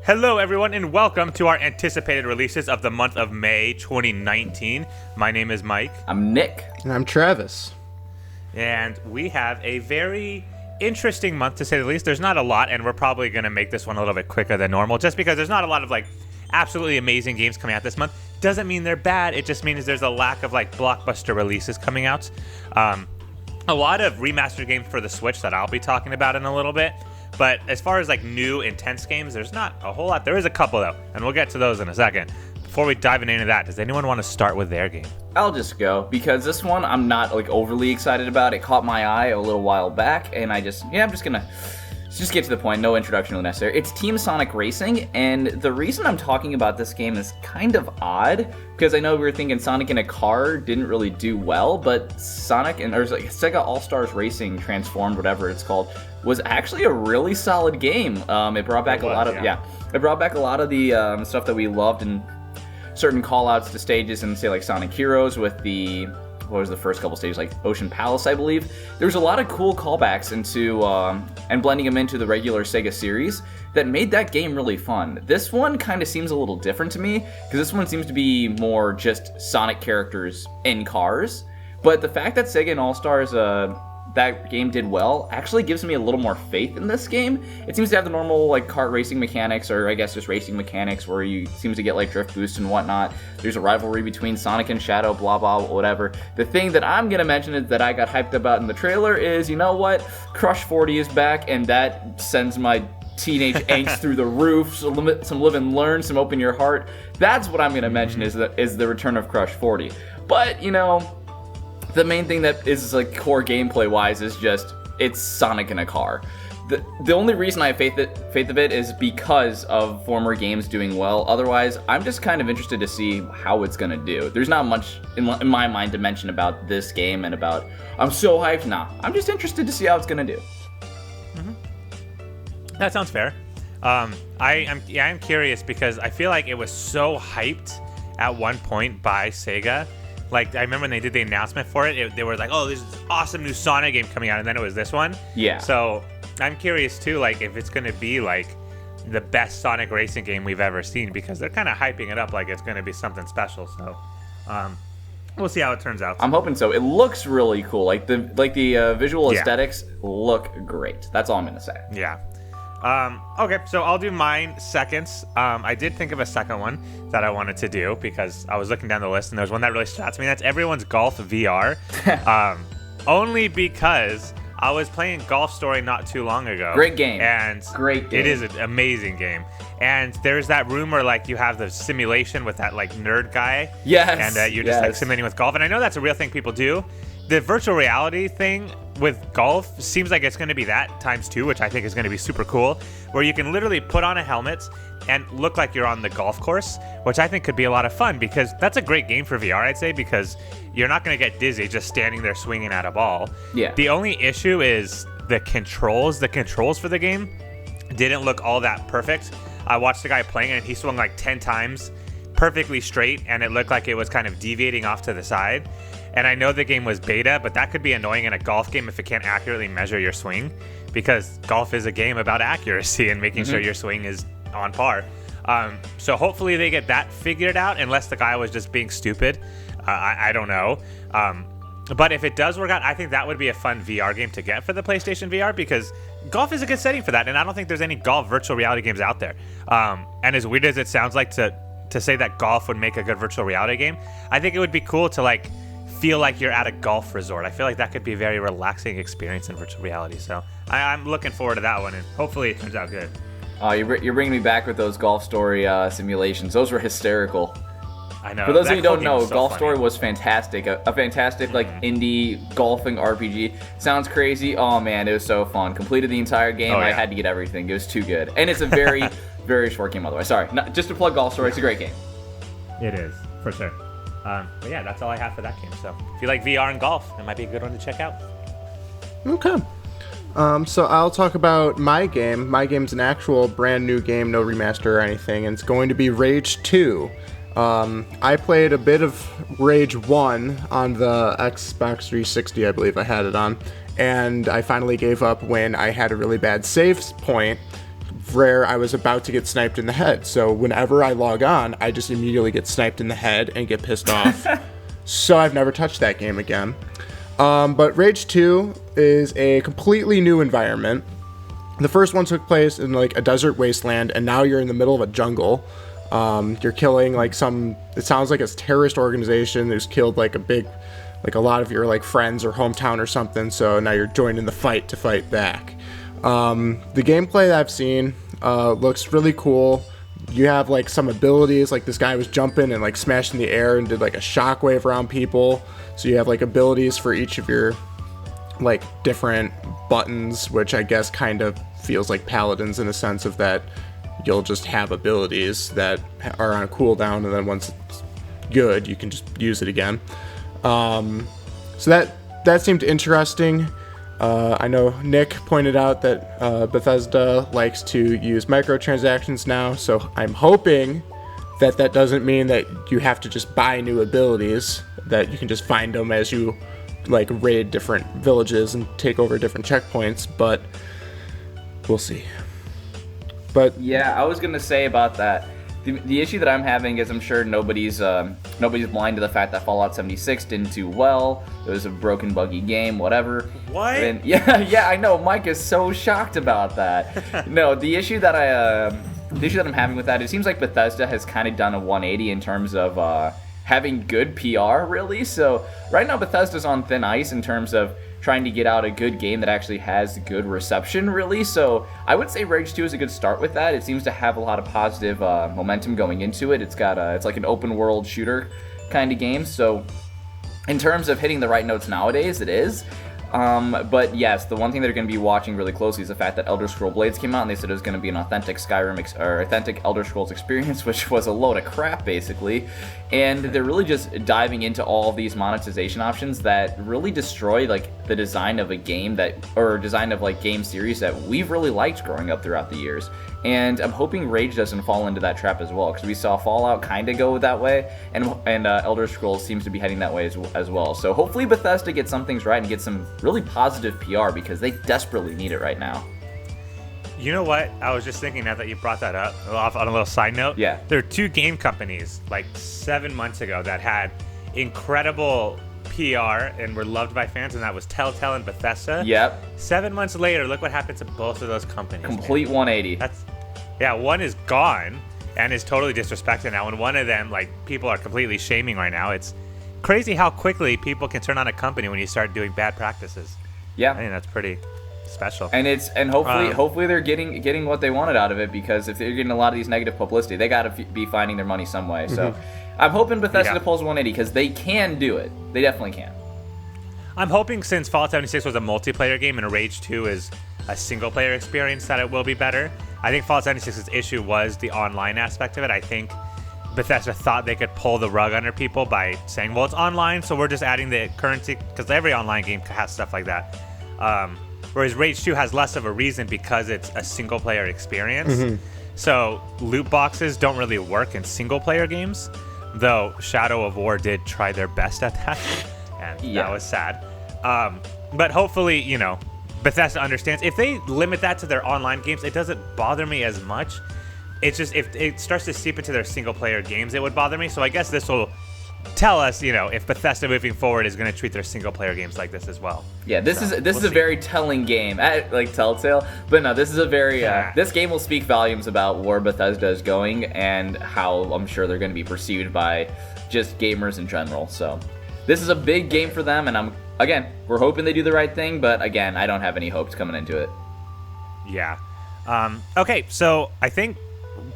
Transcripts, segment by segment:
Hello, everyone, and welcome to our anticipated releases of the month of May 2019. My name is Mike. I'm Nick. And I'm Travis. And we have a very interesting month, to say the least. There's not a lot, and we're probably going to make this one a little bit quicker than normal, just because there's not a lot of, absolutely amazing games coming out this month. Doesn't mean they're bad. It just means there's a lack of, blockbuster releases coming out. A lot of remastered games for the Switch that I'll be talking about in a little bit. But as far as new intense games, there's not a whole lot. There is a couple though, and we'll get to those in a second. Before we dive into that, does anyone want to start with their game? I'll just go, because this one I'm not overly excited about. It caught my eye a little while back, and I'm just gonna get to the point. No introduction really necessary. It's Team Sonic Racing, and the reason I'm talking about this game is kind of odd, because I know we were thinking Sonic in a car didn't really do well, but Sega All-Stars Racing Transformed, whatever it's called, was actually a really solid game. It brought back a lot of the stuff that we loved, and certain call-outs to stages and say Sonic Heroes with the first couple stages, Ocean Palace, I believe. There was a lot of cool callbacks into and blending them into the regular Sega series that made that game really fun. This one kind of seems a little different to me, because this one seems to be more just Sonic characters in cars. But the fact that Sega and All-Stars that game did well actually gives me a little more faith in this game. It seems to have the normal kart racing mechanics, or I guess just racing mechanics, where you seems to get drift boost and whatnot. There's a rivalry between Sonic and Shadow, blah blah whatever. The thing that I'm gonna mention is that I got hyped about in the trailer is, you know what, Crush 40 is back, and that sends my teenage angst through the roof. So some live and learn, some open your heart. That's what I'm gonna mention is the return of Crush 40. But the main thing that is core gameplay wise is just it's Sonic in a car. The only reason I have faith of it is because of former games doing well. Otherwise, I'm just kind of interested to see how it's gonna do. There's not much in my mind to mention about this game and about I'm so hyped. Nah, I'm just interested to see how it's gonna do. Mm-hmm. That sounds fair. I'm curious because I feel like it was so hyped at one point by Sega. I remember when they did the announcement for it, they were like, oh, this is an awesome new Sonic game coming out, and then it was this one. Yeah. So I'm curious, too, if it's going to be, the best Sonic racing game we've ever seen, because they're kind of hyping it up like it's going to be something special. So we'll see how it turns out. I'm hoping so. It looks really cool. The visual aesthetics look great. That's all I'm going to say. Yeah. Okay, so I'll do mine seconds. I did think of a second one that I wanted to do because I was looking down the list and there's one that really stood out to me. That's Everyone's Golf VR. Only because I was playing Golf Story not too long ago. Great game. And great game. It is an amazing game. And there's that room where you have the simulation with that nerd guy. Yes. And you're just simulating with golf. And I know that's a real thing people do. The virtual reality thing with golf seems like it's going to be that times 2, which I think is going to be super cool, where you can literally put on a helmet and look like you're on the golf course, which I think could be a lot of fun, because that's a great game for VR, I'd say, because you're not going to get dizzy just standing there swinging at a ball. Yeah. The only issue is the controls. The controls for the game didn't look all that perfect. I watched the guy playing it, and he swung 10 times perfectly straight, and it looked like it was kind of deviating off to the side. And I know the game was beta, but that could be annoying in a golf game if it can't accurately measure your swing, because golf is a game about accuracy and making sure your swing is on par. So hopefully they get that figured out, unless the guy was just being stupid. I don't know. But if it does work out, I think that would be a fun VR game to get for the PlayStation VR, because golf is a good setting for that, and I don't think there's any golf virtual reality games out there. And as weird as it sounds to say that golf would make a good virtual reality game, I think it would be cool to feel like you're at a golf resort. I feel like that could be a very relaxing experience in virtual reality. So I'm looking forward to that one, and hopefully it turns out good. You're bringing me back with those Golf Story simulations. Those were hysterical. I know. For those of you who don't know, Golf Story was fantastic. A fantastic indie golfing RPG. Sounds crazy. Oh man, it was so fun. Completed the entire game. I had to get everything. It was too good. And it's a very, very short game, by the way. Sorry. Just to plug Golf Story, it's a great game. It is, for sure. But yeah, that's all I have for that game. So if you like VR and golf, it might be a good one to check out. Okay. So I'll talk about my game. My game's an actual brand new game, no remaster or anything, and it's going to be Rage 2. I played a bit of Rage 1 on the Xbox 360, I believe I had it on, and I finally gave up when I had a really bad save point rare I was about to get sniped in the head. So whenever I log on, I just immediately get sniped in the head and get pissed off. So I've never touched that game again. But Rage 2 is a completely new environment. The first one took place in like a desert wasteland, and now you're in the middle of a jungle. You're killing like it sounds like a terrorist organization who's killed like a lot of your like friends or hometown or something. So now you're joining the fight to fight back. The gameplay that I've seen looks really cool. You have like some abilities, like this guy was jumping and like smashing the air and did like a shockwave around people. So you have like abilities for each of your like different buttons, which I guess kind of feels like paladins in a sense of that you'll just have abilities that are on cooldown, and then once it's good, you can just use it again. So that seemed interesting. I know Nick pointed out that Bethesda likes to use microtransactions now, so I'm hoping that doesn't mean that you have to just buy new abilities, that you can just find them as you like raid different villages and take over different checkpoints, but we'll see. But yeah, I was gonna say about that. The issue that I'm having is I'm sure nobody's blind to the fact that Fallout 76 didn't do well. It was a broken, buggy game, whatever. What? And yeah, I know. Mike is so shocked about that. No, the issue that I'm having with that, it seems like Bethesda has kind of done a 180 in terms of having good PR, really. So right now Bethesda's on thin ice in terms of trying to get out a good game that actually has good reception, really. So I would say Rage 2 is a good start with that. It seems to have a lot of positive momentum going into it. It's like an open world shooter kind of game. So in terms of hitting the right notes nowadays, it is. But yes, the one thing they're going to be watching really closely is the fact that Elder Scrolls Blades came out, and they said it was going to be an authentic authentic Elder Scrolls experience, which was a load of crap, basically. And they're really just diving into all of these monetization options that really destroy like the design of a game design of like game series that we've really liked growing up throughout the years. And I'm hoping Rage doesn't fall into that trap as well, because we saw Fallout kind of go that way, and Elder Scrolls seems to be heading that way as well. So hopefully Bethesda gets some things right and gets some really positive PR, because they desperately need it right now. You know what? I was just thinking now that you brought that up, on a little side note. Yeah. There are two game companies like 7 months ago that had incredible PR and were loved by fans, and that was Telltale and Bethesda. Yep. 7 months later, look what happened to both of those companies. Complete 180. One is gone and is totally disrespected now, and one of them, like, people are completely shaming right now. It's crazy how quickly people can turn on a company when you start doing bad practices. Yeah. I think that's pretty special. And hopefully they're getting what they wanted out of it, because if they're getting a lot of these negative publicity, they got to be finding their money some way. So I'm hoping Bethesda pulls 180, because they can do it. They definitely can. I'm hoping, since Fallout 76 was a multiplayer game and Rage 2 is a single-player experience, that it will be better. I think Fallout 76's issue was the online aspect of it. I think Bethesda thought they could pull the rug under people by saying, well, it's online, so we're just adding the currency, because every online game has stuff like that. Whereas Rage 2 has less of a reason because it's a single-player experience. So loot boxes don't really work in single-player games, though Shadow of War did try their best at that, and that was sad. But hopefully, Bethesda understands. If they limit that to their online games, it doesn't bother me as much. It's just if it starts to seep into their single-player games, it would bother me. So I guess this will tell us, if Bethesda moving forward is going to treat their single-player games like this as well. Yeah, this is a very telling game, like Telltale. But no, this is a very this game will speak volumes about where Bethesda is going and how I'm sure they're going to be perceived by just gamers in general. So this is a big game for them, and we're hoping they do the right thing. But again, I don't have any hopes coming into it. Yeah. Okay, so I think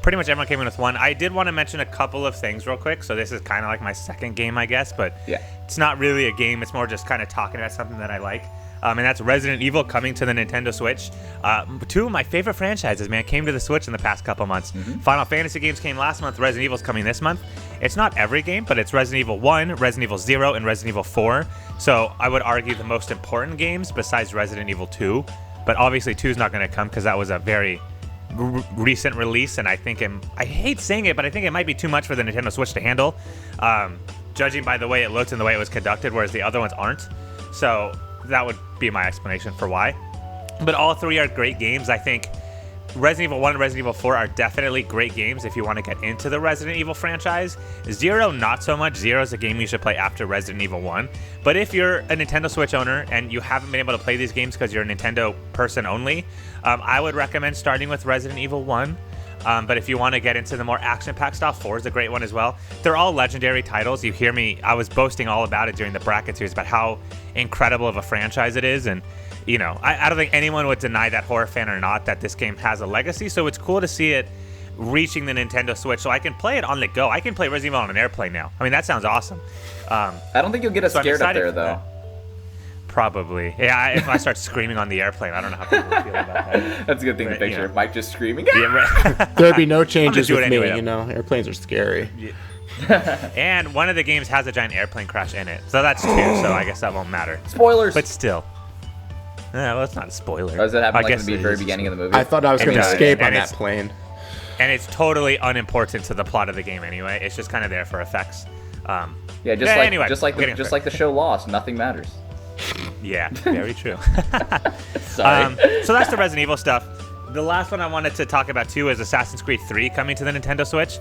pretty much everyone came in with one. I did want to mention a couple of things real quick. So this is kind of like my second game, I guess, but it's not really a game. It's more just kind of talking about something that I like. And that's Resident Evil coming to the Nintendo Switch. Two of my favorite franchises, man, came to the Switch in the past couple months. Final Fantasy games came last month. Resident Evil's coming this month. It's not every game, but it's Resident Evil 1, Resident Evil 0, and Resident Evil 4. So I would argue the most important games besides Resident Evil 2. But obviously 2 is not going to come because that was a very recent release, and I think I hate saying it, but I think it might be too much for the Nintendo Switch to handle, judging by the way it looked and the way it was conducted, whereas the other ones aren't. So that would be my explanation for why. But all three are great games. I think Resident Evil 1 and Resident Evil 4 are definitely great games if you want to get into the Resident Evil franchise. 0, not so much. 0 is a game you should play after Resident Evil 1. But if you're a Nintendo Switch owner and you haven't been able to play these games because you're a Nintendo person only, I would recommend starting with Resident Evil 1. But if you want to get into the more action-packed stuff, 4 is a great one as well. They're all legendary titles. You hear me, I was boasting all about it during the bracket series about how incredible of a franchise it is. And you know, I don't think anyone would deny that, horror fan or not, that this game has a legacy. So it's cool to see it reaching the Nintendo Switch so I can play it on the go. I can play Resident Evil on an airplane now. I mean, that sounds awesome. I don't think you'll get us scared up there, though. Probably. Yeah, if I start screaming on the airplane, I don't know how people will feel about that. That's a good thing to picture. You know. Mike just screaming. Yeah, right. There'd be no changes with anyway, me, you know. Airplanes are scary. Yeah. And one of the games has a giant airplane crash in it. So that's 2, so I guess that won't matter. Spoilers! But still. Well, it's not a spoiler. Does that happen like in the very beginning of the movie? I thought I was going to escape on that plane. And it's totally unimportant to the plot of the game anyway. It's just kind of there for effects. Yeah, just like the show Lost, nothing matters. Yeah, very true. Sorry. So that's the Resident Evil stuff. The last one I wanted to talk about too is Assassin's Creed 3 coming to the Nintendo Switch.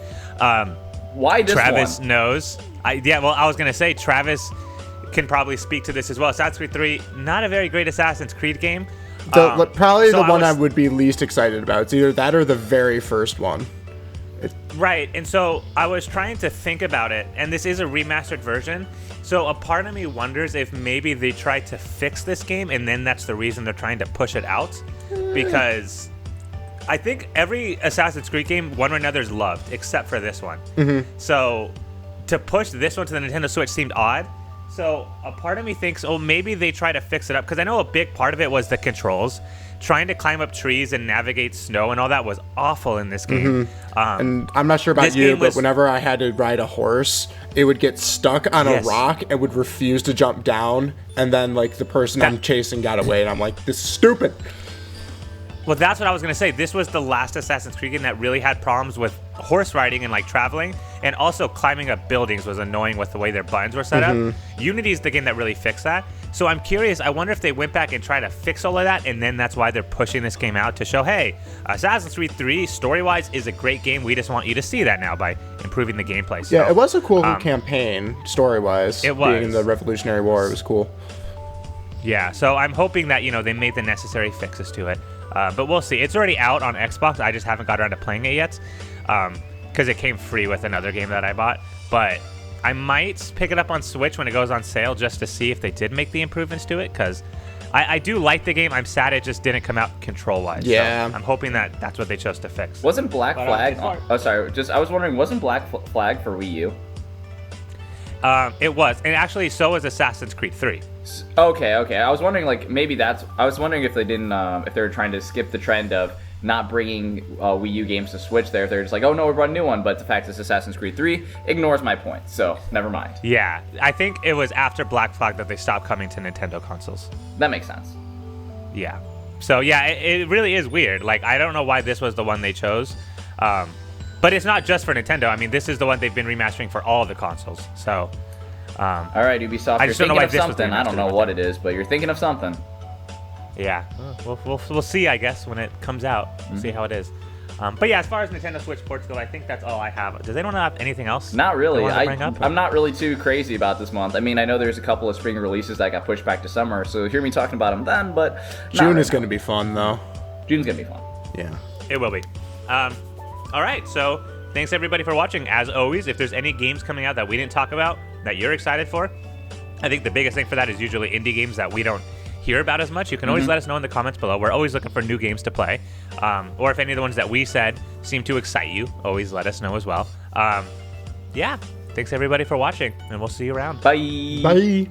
Why this Travis one? knows. I was going to say Travis can probably speak to this as well. Assassin's Creed 3, not a very great Assassin's Creed game. Probably the one I would be least excited about. It's either that or the very first one. Right, and so I was trying to think about it, and this is a remastered version, so a part of me wonders if maybe they tried to fix this game, and then that's the reason they're trying to push it out, because I think every Assassin's Creed game, one or another, is loved, except for this one. Mm-hmm. So to push this one to the Nintendo Switch seemed odd. So a part of me thinks, oh, maybe they try to fix it up, because I know a big part of it was the controls. Trying to climb up trees and navigate snow and all that was awful in this game. Mm-hmm. And I'm not sure about you, but whenever I had to ride a horse, it would get stuck on a rock and would refuse to jump down. And then, like, the person I'm chasing got away, and I'm like, this is stupid. Well, that's what I was going to say. This was the last Assassin's Creed game that really had problems with horse riding and, like, traveling. And also climbing up buildings was annoying with the way their buttons were set up. Unity is the game that really fixed that. So I'm curious. I wonder if they went back and tried to fix all of that, and then that's why they're pushing this game out to show, hey, Assassin's Creed 3, story-wise, is a great game. We just want you to see that now by improving the gameplay. So, yeah, it was a cool campaign, story-wise. It was. Being in the Revolutionary War, it was cool. Yeah, so I'm hoping that, they made the necessary fixes to it. But we'll see. It's already out on Xbox. I just haven't got around to playing it yet because it came free with another game that I bought. But I might pick it up on Switch when it goes on sale just to see if they did make the improvements to it, because I do like the game. I'm sad it just didn't come out control-wise. Yeah. So I'm hoping that that's what they chose to fix. Wasn't Black Flag... I was wondering, wasn't Black Flag for Wii U? It was. And actually, so was Assassin's Creed 3. Okay. I was wondering, like, maybe that's... I was wondering if they didn't... if they were trying to skip the trend of not bringing Wii U games to Switch there. If they're just like, oh, no, we brought a new one. But the fact it's Assassin's Creed 3 ignores my point. So, never mind. Yeah. I think it was after Black Flag that they stopped coming to Nintendo consoles. That makes sense. Yeah. So, yeah, it really is weird. Like, I don't know why this was the one they chose. But it's not just for Nintendo. I mean, this is the one they've been remastering for all the consoles. So, all right, Ubisoft, you're thinking of something. I don't know what it is, but you're thinking of something. Yeah. We'll see, I guess, when it comes out. See how it is. But yeah, as far as Nintendo Switch ports go, I think that's all I have. Does anyone have anything else? Not really. I'm not really too crazy about this month. I mean, I know there's a couple of spring releases that got pushed back to summer, so hear me talking about them then, but June is going to be fun, though. June's going to be fun. Yeah. It will be. All right, so thanks everybody for watching. As always, if there's any games coming out that we didn't talk about that you're excited for, I think the biggest thing for that is usually indie games that we don't hear about as much. You can always let us know in the comments below. We're always looking for new games to play. Or if any of the ones that we said seem to excite you, always let us know as well. Yeah, thanks everybody for watching, and we'll see you around. Bye. Bye.